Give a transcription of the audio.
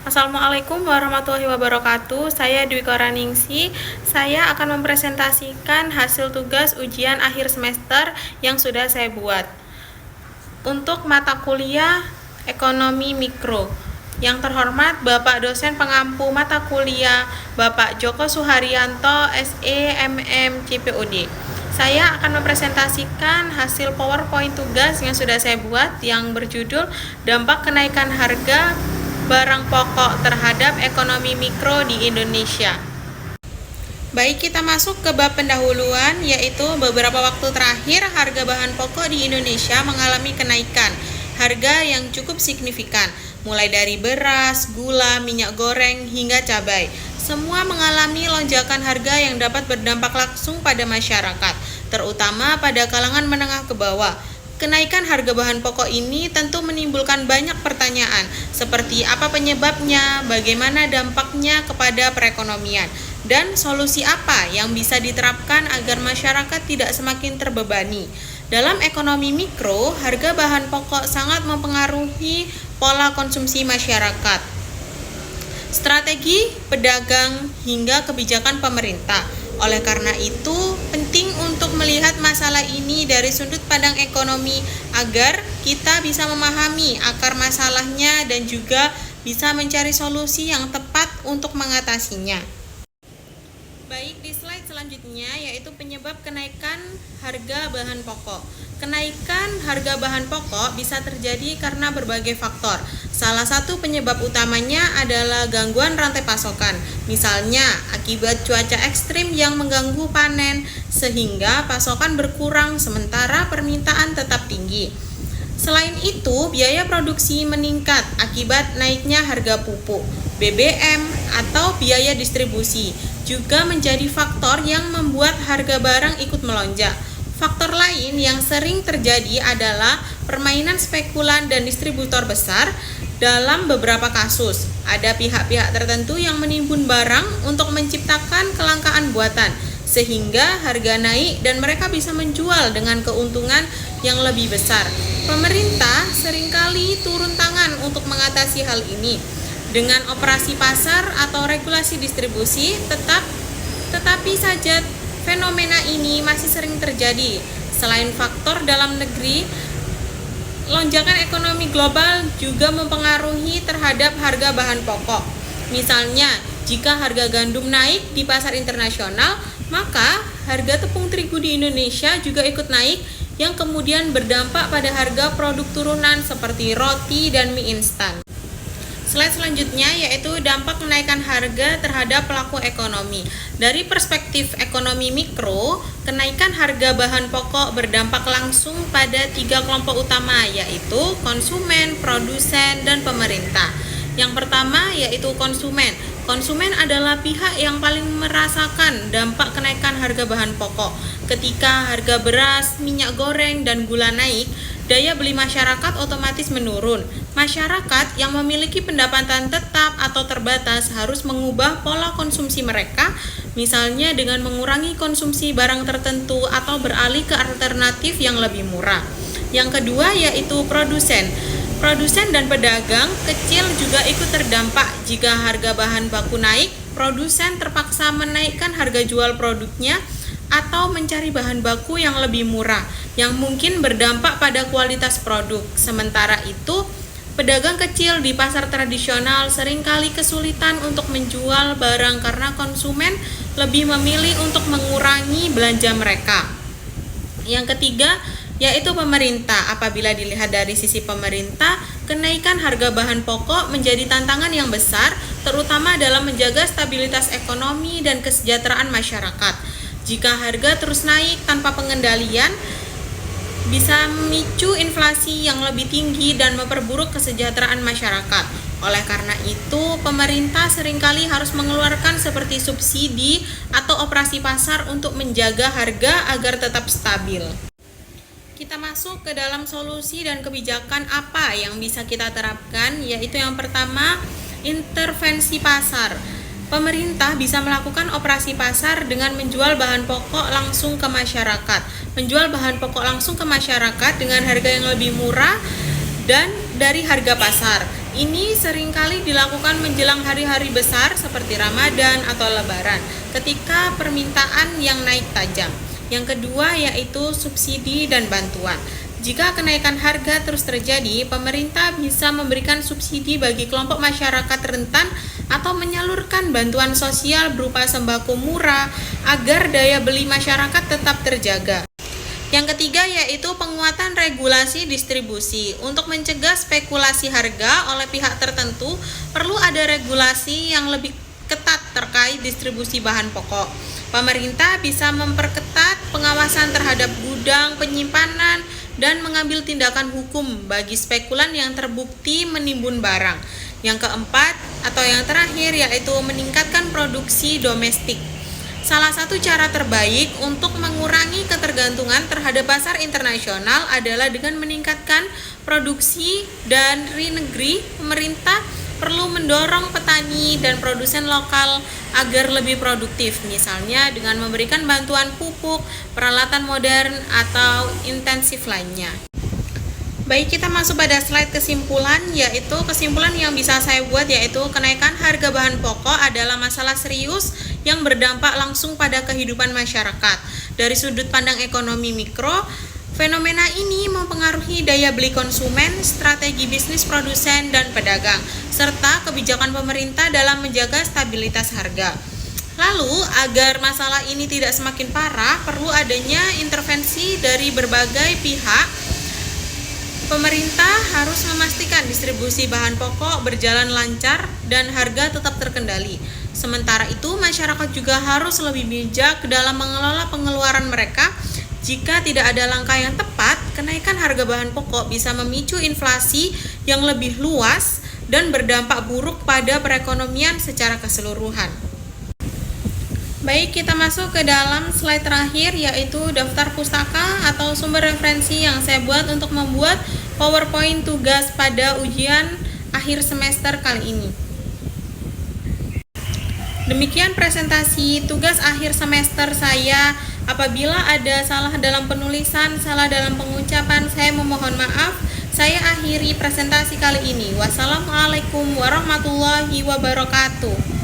Assalamualaikum warahmatullahi wabarakatuh. Saya Dwi Koraningsi. Saya akan mempresentasikan hasil tugas ujian akhir semester yang sudah saya buat. Untuk mata kuliah Ekonomi Mikro. Yang terhormat Bapak dosen pengampu mata kuliah Bapak Joko Suharyanto, SE, MM, CPOD. Saya akan mempresentasikan hasil PowerPoint tugas yang sudah saya buat yang berjudul Dampak Kenaikan Harga Barang Pokok Terhadap Ekonomi Mikro di Indonesia. Baik, kita masuk ke bab pendahuluan, yaitu beberapa waktu terakhir harga bahan pokok di Indonesia mengalami kenaikan harga yang cukup signifikan, mulai dari beras, gula, minyak goreng, hingga cabai. Semua mengalami lonjakan harga yang dapat berdampak langsung pada masyarakat, terutama pada kalangan menengah ke bawah. Kenaikan harga bahan pokok ini tentu menimbulkan banyak pertanyaan, seperti apa penyebabnya, bagaimana dampaknya kepada perekonomian, dan solusi apa yang bisa diterapkan agar masyarakat tidak semakin terbebani. Dalam ekonomi mikro, harga bahan pokok sangat mempengaruhi pola konsumsi masyarakat, strategi pedagang, hingga kebijakan pemerintah. Oleh karena itu, penting untuk melihat masalah ini dari sudut pandang ekonomi agar kita bisa memahami akar masalahnya dan juga bisa mencari solusi yang tepat untuk mengatasinya. Baik, di slide selanjutnya yaitu penyebab kenaikan harga bahan pokok. Kenaikan harga bahan pokok bisa terjadi karena berbagai faktor. Salah satu penyebab utamanya adalah gangguan rantai pasokan. Misalnya, akibat cuaca ekstrim yang mengganggu panen sehingga pasokan berkurang sementara permintaan tetap tinggi. Selain itu, biaya produksi meningkat akibat naiknya harga pupuk, BBM, atau biaya distribusi juga menjadi faktor yang membuat harga barang ikut melonjak. Faktor lain yang sering terjadi adalah permainan spekulan dan distributor besar. Dalam beberapa kasus, ada pihak-pihak tertentu yang menimbun barang untuk menciptakan kelangkaan buatan, sehingga harga naik dan mereka bisa menjual dengan keuntungan yang lebih besar. Pemerintah seringkali turun tangan untuk mengatasi hal ini dengan operasi pasar atau regulasi distribusi, tetapi saja fenomena ini masih sering terjadi. Selain faktor dalam negeri, lonjakan ekonomi global juga mempengaruhi terhadap harga bahan pokok. Misalnya, jika harga gandum naik di pasar internasional, maka harga tepung terigu di Indonesia juga ikut naik, yang kemudian berdampak pada harga produk turunan seperti roti dan mie instan. Slide selanjutnya yaitu dampak kenaikan harga terhadap pelaku ekonomi. Dari perspektif ekonomi mikro, kenaikan harga bahan pokok berdampak langsung pada 3 kelompok utama, yaitu konsumen, produsen, dan pemerintah. Yang pertama yaitu konsumen. Konsumen adalah pihak yang paling merasakan dampak kenaikan harga bahan pokok. Ketika harga beras, minyak goreng, dan gula naik, daya beli masyarakat otomatis menurun. Masyarakat yang memiliki pendapatan tetap atau terbatas harus mengubah pola konsumsi mereka, misalnya dengan mengurangi konsumsi barang tertentu atau beralih ke alternatif yang lebih murah. Yang kedua yaitu produsen. Produsen dan pedagang kecil juga ikut terdampak. Jika harga bahan baku naik, produsen terpaksa menaikkan harga jual produknya atau mencari bahan baku yang lebih murah, yang mungkin berdampak pada kualitas produk. Sementara itu, pedagang kecil di pasar tradisional seringkali kesulitan untuk menjual barang karena konsumen lebih memilih untuk mengurangi belanja mereka. Yang ketiga, yaitu pemerintah. Apabila dilihat dari sisi pemerintah, kenaikan harga bahan pokok menjadi tantangan yang besar, terutama dalam menjaga stabilitas ekonomi dan kesejahteraan masyarakat. Jika harga terus naik tanpa pengendalian, bisa memicu inflasi yang lebih tinggi dan memperburuk kesejahteraan masyarakat. Oleh karena itu, pemerintah seringkali harus mengeluarkan seperti subsidi atau operasi pasar untuk menjaga harga agar tetap stabil. Kita masuk ke dalam solusi dan kebijakan apa yang bisa kita terapkan, yaitu yang pertama, intervensi pasar. Pemerintah bisa melakukan operasi pasar dengan menjual bahan pokok langsung ke masyarakat. Menjual bahan pokok langsung ke masyarakat dengan harga yang lebih murah dan dari harga pasar. Ini seringkali dilakukan menjelang hari-hari besar seperti Ramadan atau Lebaran, ketika permintaan yang naik tajam. Yang kedua yaitu subsidi dan bantuan. Jika kenaikan harga terus terjadi, pemerintah bisa memberikan subsidi bagi kelompok masyarakat rentan atau menyalurkan bantuan sosial berupa sembako murah agar daya beli masyarakat tetap terjaga. Yang ketiga yaitu penguatan regulasi distribusi. Untuk mencegah spekulasi harga oleh pihak tertentu, perlu ada regulasi yang lebih ketat terkait distribusi bahan pokok. Pemerintah bisa memperketat pengawasan terhadap gudang, penyimpanan, dan mengambil tindakan hukum bagi spekulan yang terbukti menimbun barang. Yang keempat atau yang terakhir yaitu meningkatkan produksi domestik. Salah satu cara terbaik untuk mengurangi ketergantungan terhadap pasar internasional adalah dengan meningkatkan produksi dari negeri. Pemerintah perlu mendorong petani dan produsen lokal agar lebih produktif, misalnya dengan memberikan bantuan pupuk, peralatan modern, atau intensif lainnya. Baik, kita masuk pada slide kesimpulan, yaitu kesimpulan yang bisa saya buat yaitu kenaikan harga bahan pokok adalah masalah serius yang berdampak langsung pada kehidupan masyarakat. Dari sudut pandang ekonomi mikro, fenomena ini mempengaruhi daya beli konsumen, strategi bisnis produsen dan pedagang, serta kebijakan pemerintah dalam menjaga stabilitas harga. Lalu, agar masalah ini tidak semakin parah, perlu adanya intervensi dari berbagai pihak. Pemerintah harus memastikan distribusi bahan pokok berjalan lancar dan harga tetap terkendali. Sementara itu, masyarakat juga harus lebih bijak dalam mengelola pengeluaran mereka. Jika tidak ada langkah yang tepat, kenaikan harga bahan pokok bisa memicu inflasi yang lebih luas dan berdampak buruk pada perekonomian secara keseluruhan. Baik, kita masuk ke dalam slide terakhir yaitu daftar pustaka atau sumber referensi yang saya buat untuk membuat PowerPoint tugas pada ujian akhir semester kali ini. Demikian presentasi tugas akhir semester saya. Apabila ada salah dalam penulisan, salah dalam pengucapan, saya memohon maaf. Saya akhiri presentasi kali ini. Wassalamualaikum warahmatullahi wabarakatuh.